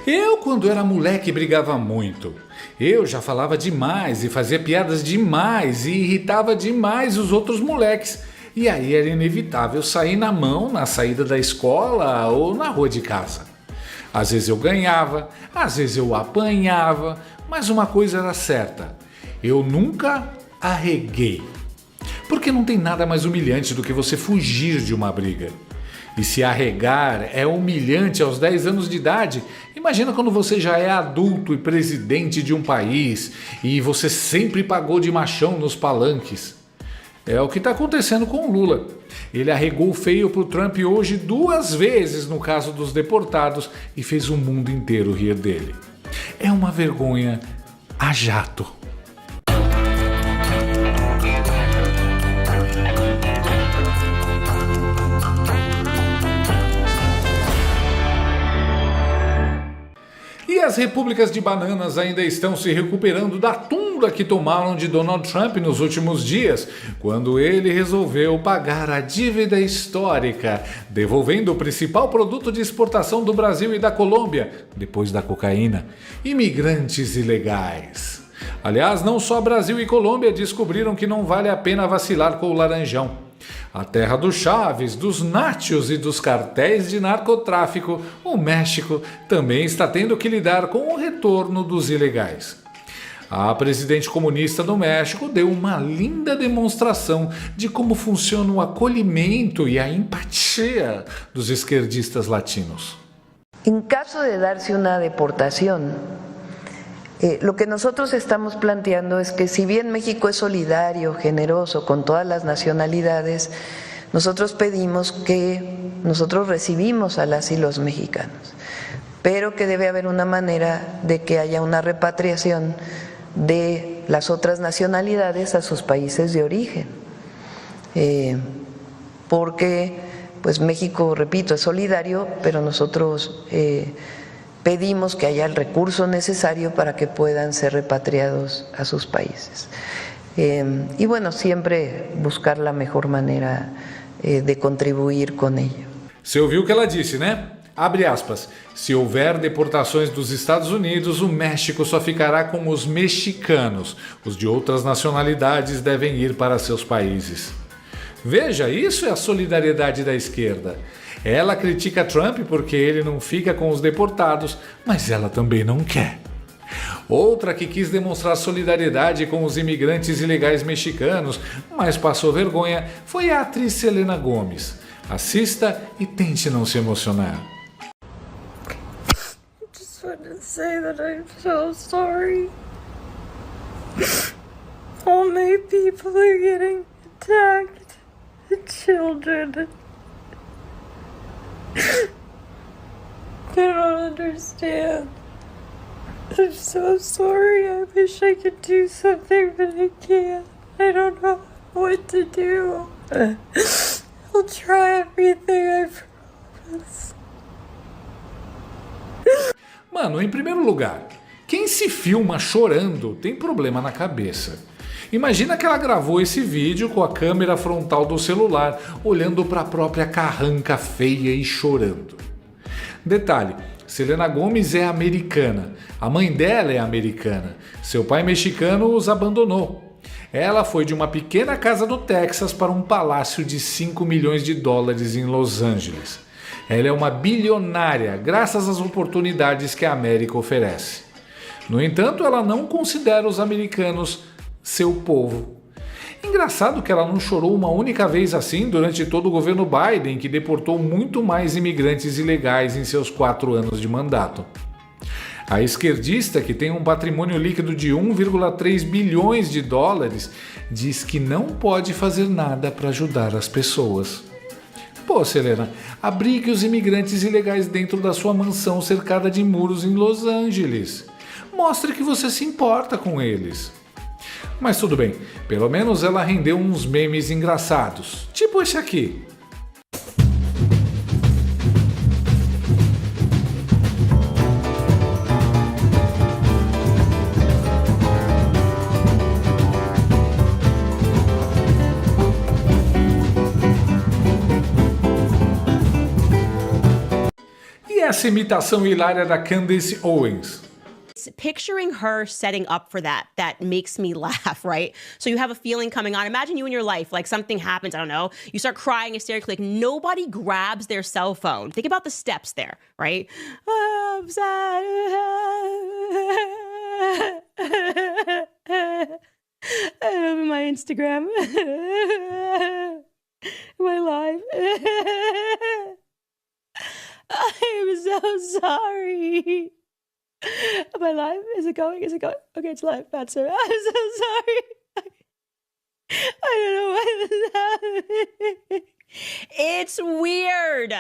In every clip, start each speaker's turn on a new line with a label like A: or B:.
A: Eu, quando era moleque, brigava muito. Eu já falava demais e fazia piadas demais e irritava demais os outros moleques. E aí era inevitável sair na mão na saída da escola ou na rua de casa. Às vezes eu ganhava, às vezes eu apanhava, mas uma coisa era certa: eu nunca arreguei. Porque não tem nada mais humilhante do que você fugir de uma briga. E se arregar é humilhante aos 10 anos de idade, imagina quando você já é adulto e presidente de um país e você sempre pagou de machão nos palanques. É o que está acontecendo com o Lula. Ele arregou feio pro Trump hoje 2 vezes no caso dos deportados e fez o mundo inteiro rir dele. É uma vergonha a jato. E as repúblicas de bananas ainda estão se recuperando da tunda que tomaram de Donald Trump nos últimos dias, quando ele resolveu pagar a dívida histórica, devolvendo o principal produto de exportação do Brasil e da Colômbia, depois da cocaína: imigrantes ilegais. Aliás, não só Brasil e Colômbia descobriram que não vale a pena vacilar com o Laranjão. A terra do Chaves, dos nachos e dos cartéis de narcotráfico, o México também está tendo que lidar com o retorno dos ilegais. A presidente comunista do México deu uma linda demonstração de como funciona o acolhimento e a empatia dos esquerdistas latinos.
B: Em caso de dar-se uma deportação, lo que nosotros estamos planteando es que si bien México es solidario, generoso con todas las nacionalidades, nosotros pedimos que nosotros recibimos a las y los mexicanos, pero que debe haber una manera de que haya una repatriación de las otras nacionalidades a sus países de origen, porque pues México, repito, es solidario, pero nosotros pedimos que haya el recurso necesario para que puedan ser repatriados a sus países. Y bueno, siempre buscar la mejor manera de contribuir con ello.
A: Você ouviu o que ela disse, né? Abre aspas. Se houver deportações dos Estados Unidos, o México só ficará com os mexicanos. Os de outras nacionalidades devem ir para seus países. Veja, isso é a solidariedade da esquerda. Ela critica Trump porque ele não fica com os deportados, mas ela também não quer. Outra que quis demonstrar solidariedade com os imigrantes ilegais mexicanos, mas passou vergonha, foi a atriz Selena Gomez. Assista e tente não se emocionar.
C: Just want to say that I'm so sorry. All my people are getting attacked. The children. I don't understand. I'm so sorry. I wish I could do something, but I can't. I don't know what to do. I'll try everything, I promise.
A: Mano, em primeiro lugar, quem se filma chorando tem problema na cabeça. Imagina que ela gravou esse vídeo com a câmera frontal do celular, olhando para a própria carranca feia e chorando. Detalhe, Selena Gomez é americana, a mãe dela é americana, seu pai mexicano os abandonou. Ela foi de uma pequena casa do Texas para um palácio de 5 milhões de dólares em Los Angeles. Ela é uma bilionária, graças às oportunidades que a América oferece. No entanto, ela não considera os americanos seu povo. Engraçado que ela não chorou uma única vez assim durante todo o governo Biden, que deportou muito mais imigrantes ilegais em seus 4 anos de mandato. A esquerdista, que tem um patrimônio líquido de 1,3 bilhões de dólares, diz que não pode fazer nada para ajudar as pessoas. Pô, Selena, abrigue os imigrantes ilegais dentro da sua mansão cercada de muros em Los Angeles. Mostre que você se importa com eles. Mas tudo bem, pelo menos ela rendeu uns memes engraçados, tipo esse aqui. essa imitação hilária da Candace Owens.
D: Picturing her setting up for that makes me laugh, right? So you have a feeling coming on. Imagine you in your life, like something happens, I don't know, you start crying hysterically, like nobody grabs their cell phone. Think about the steps there, right? I'm sad. I open my Instagram. My life. I'm so sorry. My live? Is it going? Is it going? Okay, it's live. Bad sir. I'm so sorry. I don't know what is happening. It's weird.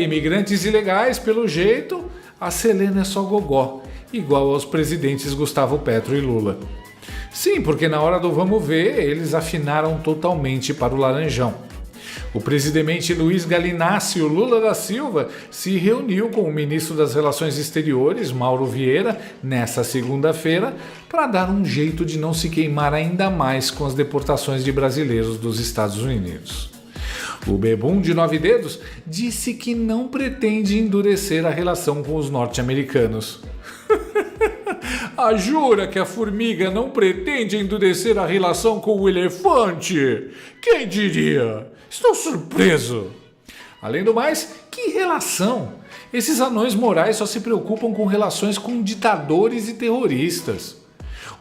A: Imigrantes ilegais, pelo jeito, a Selena é só gogó, igual aos presidentes Gustavo Petro e Lula. Sim, porque na hora do vamos ver, eles afinaram totalmente para o laranjão. O presidente Luiz Galinácio Lula da Silva se reuniu com o ministro das Relações Exteriores, Mauro Vieira, nesta segunda-feira, para dar um jeito de não se queimar ainda mais com as deportações de brasileiros dos Estados Unidos. O bebum de 9 dedos disse que não pretende endurecer a relação com os norte-americanos. Jura que a formiga não pretende endurecer a relação com o elefante? Quem diria? Estou surpreso. Além do mais, que relação? Esses anões morais só se preocupam com relações com ditadores e terroristas.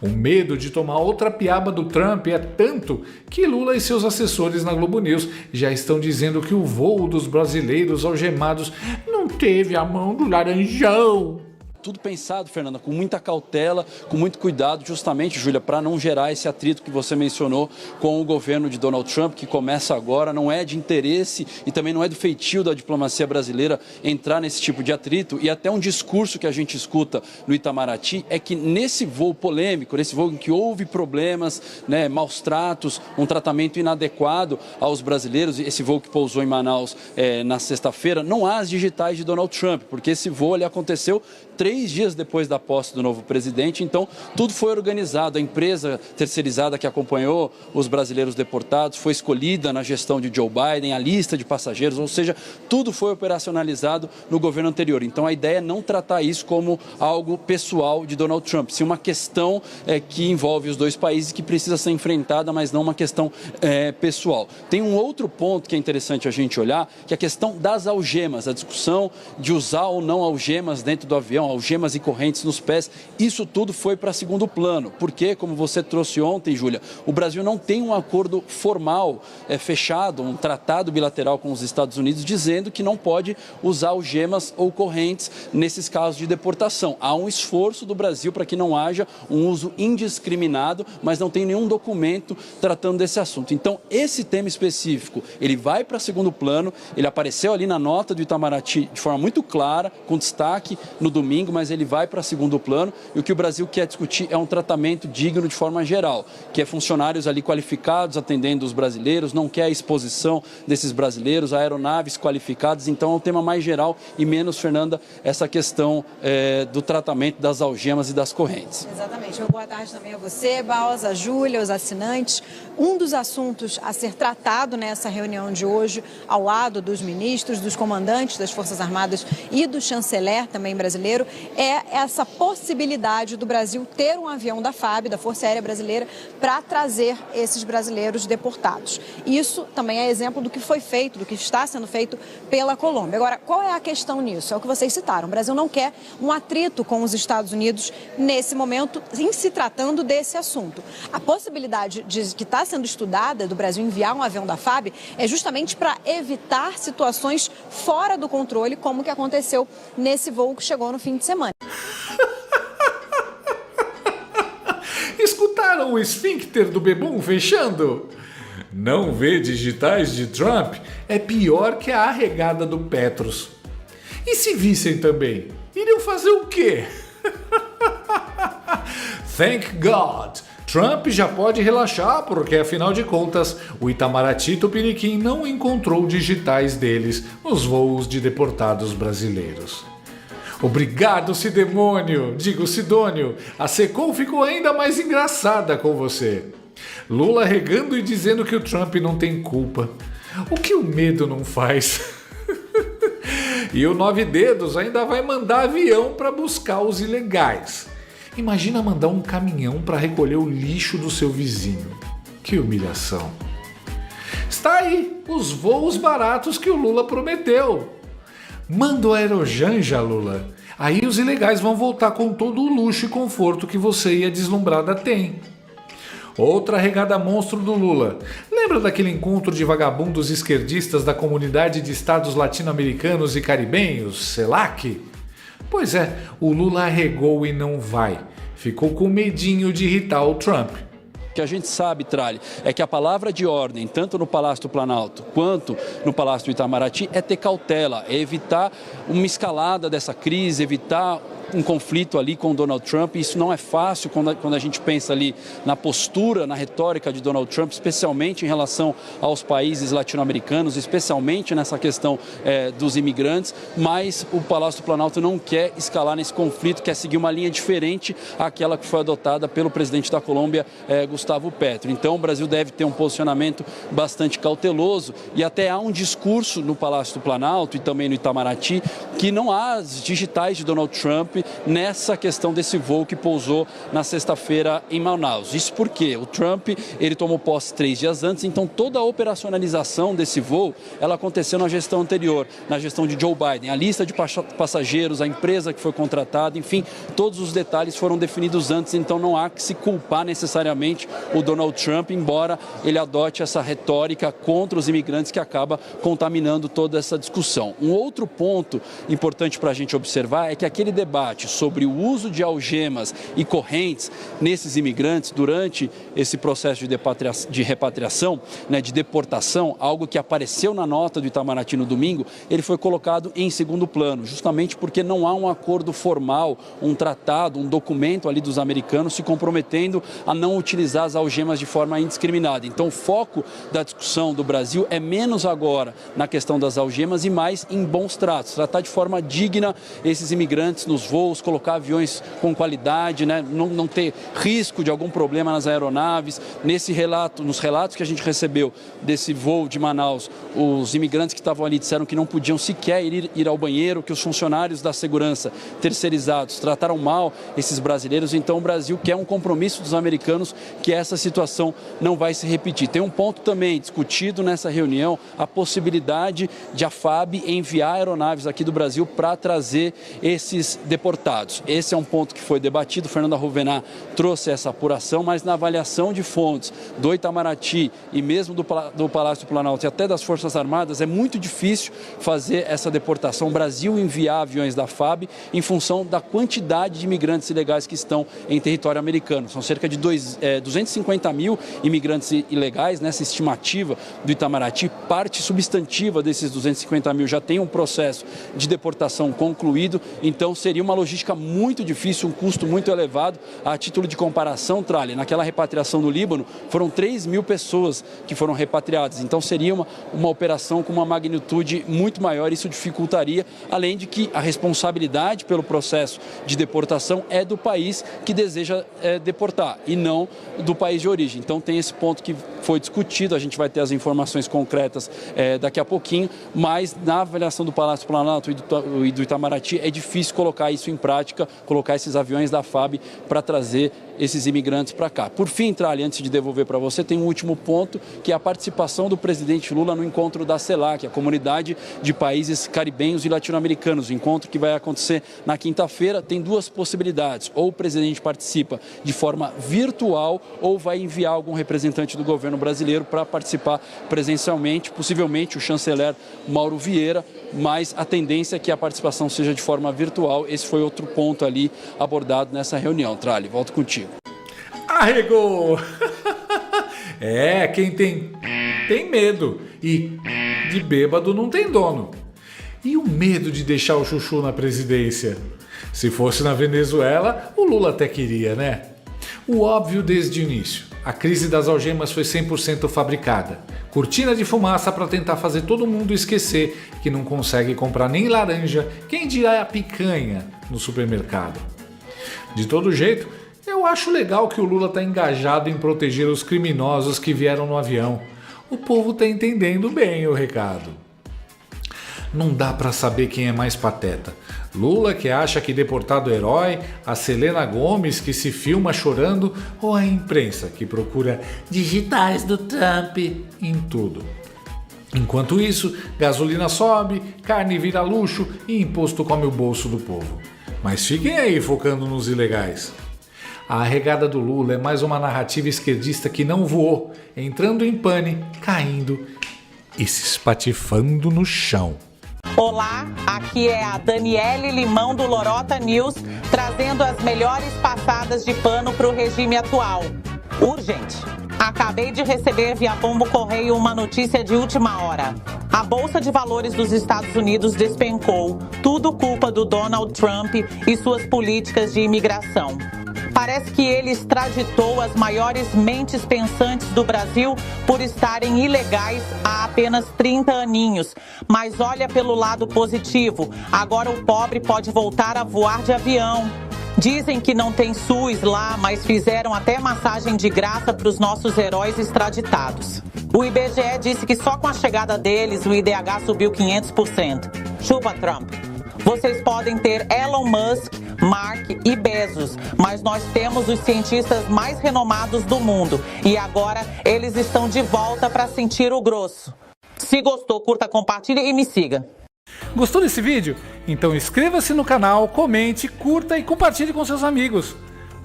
A: O medo de tomar outra piaba do Trump é tanto que Lula e seus assessores na Globo News já estão dizendo que o voo dos brasileiros algemados não teve a mão do laranjão.
E: Tudo pensado, Fernanda, com muita cautela, com muito cuidado, justamente, Júlia, para não gerar esse atrito que você mencionou com o governo de Donald Trump, que começa agora. Não é de interesse e também não é do feitio da diplomacia brasileira entrar nesse tipo de atrito. E até um discurso que a gente escuta no Itamaraty é que nesse voo polêmico, nesse voo em que houve problemas, maus tratos, um tratamento inadequado aos brasileiros, esse voo que pousou em Manaus na sexta-feira, não há as digitais de Donald Trump, porque esse voo aconteceu 3 dias depois da posse do novo presidente, então tudo foi organizado. A empresa terceirizada que acompanhou os brasileiros deportados foi escolhida na gestão de Joe Biden, a lista de passageiros, ou seja, tudo foi operacionalizado no governo anterior. Então a ideia é não tratar isso como algo pessoal de Donald Trump, sim uma questão que envolve os dois países, que precisa ser enfrentada, mas não uma questão pessoal. Tem um outro ponto que é interessante a gente olhar, que é a questão das algemas, a discussão de usar ou não algemas dentro do avião, algemas e correntes nos pés. Isso tudo foi para segundo plano, porque, como você trouxe ontem, Júlia, o Brasil não tem um acordo formal fechado, um tratado bilateral com os Estados Unidos dizendo que não pode usar algemas ou correntes nesses casos de deportação. Há um esforço do Brasil para que não haja um uso indiscriminado, mas não tem nenhum documento tratando desse assunto. Então, esse tema específico, ele vai para segundo plano, ele apareceu ali na nota do Itamaraty de forma muito clara, com destaque no domingo, mas ele vai para segundo plano, e o que o Brasil quer discutir é um tratamento digno de forma geral, que é funcionários ali qualificados atendendo os brasileiros, não quer a exposição desses brasileiros, aeronaves qualificadas. Então é um tema mais geral e menos, Fernanda, essa questão do tratamento das algemas e das correntes.
F: Exatamente. Boa tarde também a você, Baus, a Júlia, os assinantes. Um dos assuntos a ser tratado nessa reunião de hoje, ao lado dos ministros, dos comandantes das Forças Armadas e do chanceler também brasileiro, é essa possibilidade do Brasil ter um avião da FAB, da Força Aérea Brasileira, para trazer esses brasileiros deportados. Isso também é exemplo do que foi feito, do que está sendo feito pela Colômbia. Agora, qual é a questão nisso? É o que vocês citaram. O Brasil não quer um atrito com os Estados Unidos nesse momento, em se tratando desse assunto. A possibilidade que está sendo estudada do Brasil enviar um avião da FAB é justamente para evitar situações fora do controle, como que aconteceu nesse voo que chegou no fim de semana.
A: Escutaram o esfíncter do bebum fechando? Não ver digitais de Trump é pior que a arregada do Petros. E se vissem também, iriam fazer o quê? Thank God! Trump já pode relaxar, porque afinal de contas, o Itamaraty Tupiniquim não encontrou digitais deles nos voos de deportados brasileiros. Obrigado, Sidemônio, digo Sidônio, a Secom ficou ainda mais engraçada com você. Lula regando e dizendo que o Trump não tem culpa. O que o medo não faz? E o Nove Dedos ainda vai mandar avião para buscar os ilegais. Imagina mandar um caminhão para recolher o lixo do seu vizinho. Que humilhação. Está aí os voos baratos que o Lula prometeu. Manda o Aerojanja, Lula. Aí os ilegais vão voltar com todo o luxo e conforto que você e a deslumbrada tem. Outra regada monstro do Lula. Lembra daquele encontro de vagabundos esquerdistas da Comunidade de Estados Latino-Americanos e Caribenhos, CELAC? Pois é, o Lula arregou e não vai. Ficou com medinho de irritar o Trump.
E: O que a gente sabe, Tralli, é que a palavra de ordem, tanto no Palácio do Planalto quanto no Palácio do Itamaraty, é ter cautela, é evitar uma escalada dessa crise, evitar um conflito ali com o Donald Trump. Isso não é fácil quando a gente pensa ali na postura, na retórica de Donald Trump, especialmente em relação aos países latino-americanos, especialmente nessa questão dos imigrantes, mas o Palácio do Planalto não quer escalar nesse conflito, quer seguir uma linha diferente àquela que foi adotada pelo presidente da Colômbia, Gustavo Petro. Então o Brasil deve ter um posicionamento bastante cauteloso e até há um discurso no Palácio do Planalto e também no Itamaraty que não há as digitais de Donald Trump nessa questão desse voo que pousou na sexta-feira em Manaus. Isso porque o Trump, ele tomou posse 3 dias antes, então toda a operacionalização desse voo, ela aconteceu na gestão anterior, na gestão de Joe Biden. A lista de passageiros, a empresa que foi contratada, enfim, todos os detalhes foram definidos antes, então não há que se culpar necessariamente o Donald Trump, embora ele adote essa retórica contra os imigrantes que acaba contaminando toda essa discussão. Um outro ponto importante para a gente observar é que aquele debate sobre o uso de algemas e correntes nesses imigrantes durante esse processo de repatriação, né, de deportação, algo que apareceu na nota do Itamaraty no domingo, ele foi colocado em segundo plano, justamente porque não há um acordo formal, um tratado, um documento ali dos americanos se comprometendo a não utilizar as algemas de forma indiscriminada. Então o foco da discussão do Brasil é menos agora na questão das algemas e mais em bons tratos, tratar de forma digna esses imigrantes nos voos, colocar aviões com qualidade, né? Não ter risco de algum problema nas aeronaves. Nos relatos que a gente recebeu desse voo de Manaus, os imigrantes que estavam ali disseram que não podiam sequer ir ao banheiro, que os funcionários da segurança terceirizados trataram mal esses brasileiros. Então o Brasil quer um compromisso dos americanos que essa situação não vai se repetir. Tem um ponto também discutido nessa reunião, a possibilidade de a FAB enviar aeronaves aqui do Brasil para trazer esses deportados. Esse é um ponto que foi debatido, Fernanda Rouvená trouxe essa apuração, mas na avaliação de fontes do Itamaraty e mesmo do Palácio do Planalto e até das Forças Armadas, é muito difícil fazer essa deportação, o Brasil enviar aviões da FAB em função da quantidade de imigrantes ilegais que estão em território americano. São cerca de 250 mil imigrantes ilegais nessa estimativa do Itamaraty. Parte substantiva desses 250 mil já tem um processo de deportação concluído, então seria uma logística muito difícil, um custo muito elevado. A título de comparação, Tralli, naquela repatriação no Líbano, foram 3 mil pessoas que foram repatriadas. Então seria uma operação com uma magnitude muito maior, isso dificultaria, além de que a responsabilidade pelo processo de deportação é do país que deseja deportar e não do país de origem. Então tem esse ponto que foi discutido, a gente vai ter as informações concretas daqui a pouquinho, mas na avaliação do Palácio Planalto e do Itamaraty é difícil colocar isso em prática, colocar esses aviões da FAB para trazer esses imigrantes para cá. Por fim, Tralli, antes de devolver para você, tem um último ponto, que é a participação do presidente Lula no encontro da CELAC, a Comunidade de Países Caribenhos e Latino-Americanos. O encontro que vai acontecer na quinta-feira tem duas possibilidades. Ou o presidente participa de forma virtual ou vai enviar algum representante do governo brasileiro para participar presencialmente, possivelmente o chanceler Mauro Vieira, mas a tendência é que a participação seja de forma virtual. Esse foi outro ponto ali abordado nessa reunião. Tralli, volto contigo.
A: Arregou! Quem tem medo. E de bêbado não tem dono. E o medo de deixar o chuchu na presidência? Se fosse na Venezuela, o Lula até queria, né? O óbvio desde o início. A crise das algemas foi 100% fabricada. Cortina de fumaça para tentar fazer todo mundo esquecer que não consegue comprar nem laranja, quem dirá a picanha, no supermercado. De todo jeito, eu acho legal que o Lula está engajado em proteger os criminosos que vieram no avião. O povo está entendendo bem o recado. Não dá pra saber quem é mais pateta. Lula, que acha que deportado é herói, a Selena Gomez, que se filma chorando, ou a imprensa, que procura digitais do Trump em tudo. Enquanto isso, gasolina sobe, carne vira luxo e imposto come o bolso do povo. Mas fiquem aí focando nos ilegais. A arregada do Lula é mais uma narrativa esquerdista que não voou, entrando em pane, caindo e se espatifando no chão.
G: Olá, aqui é a Daniele Limão do Lorota News, trazendo as melhores passadas de pano para o regime atual. Urgente! Acabei de receber via pombo correio uma notícia de última hora. A Bolsa de Valores dos Estados Unidos despencou, tudo culpa do Donald Trump e suas políticas de imigração. Parece que ele extraditou as maiores mentes pensantes do Brasil por estarem ilegais há apenas 30 aninhos. Mas olha pelo lado positivo, agora o pobre pode voltar a voar de avião. Dizem que não tem SUS lá, mas fizeram até massagem de graça para os nossos heróis extraditados. O IBGE disse que só com a chegada deles o IDH subiu 500%. Chupa, Trump. Vocês podem ter Elon Musk, Mark e Bezos, mas nós temos os cientistas mais renomados do mundo e agora eles estão de volta para sentir o grosso. Se gostou, curta, compartilhe e me siga.
A: Gostou desse vídeo? Então inscreva-se no canal, comente, curta e compartilhe com seus amigos.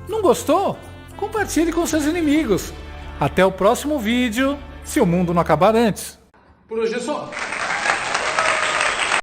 A: Não gostou? Compartilhe com seus inimigos. Até o próximo vídeo, se o mundo não acabar antes. Por hoje é só.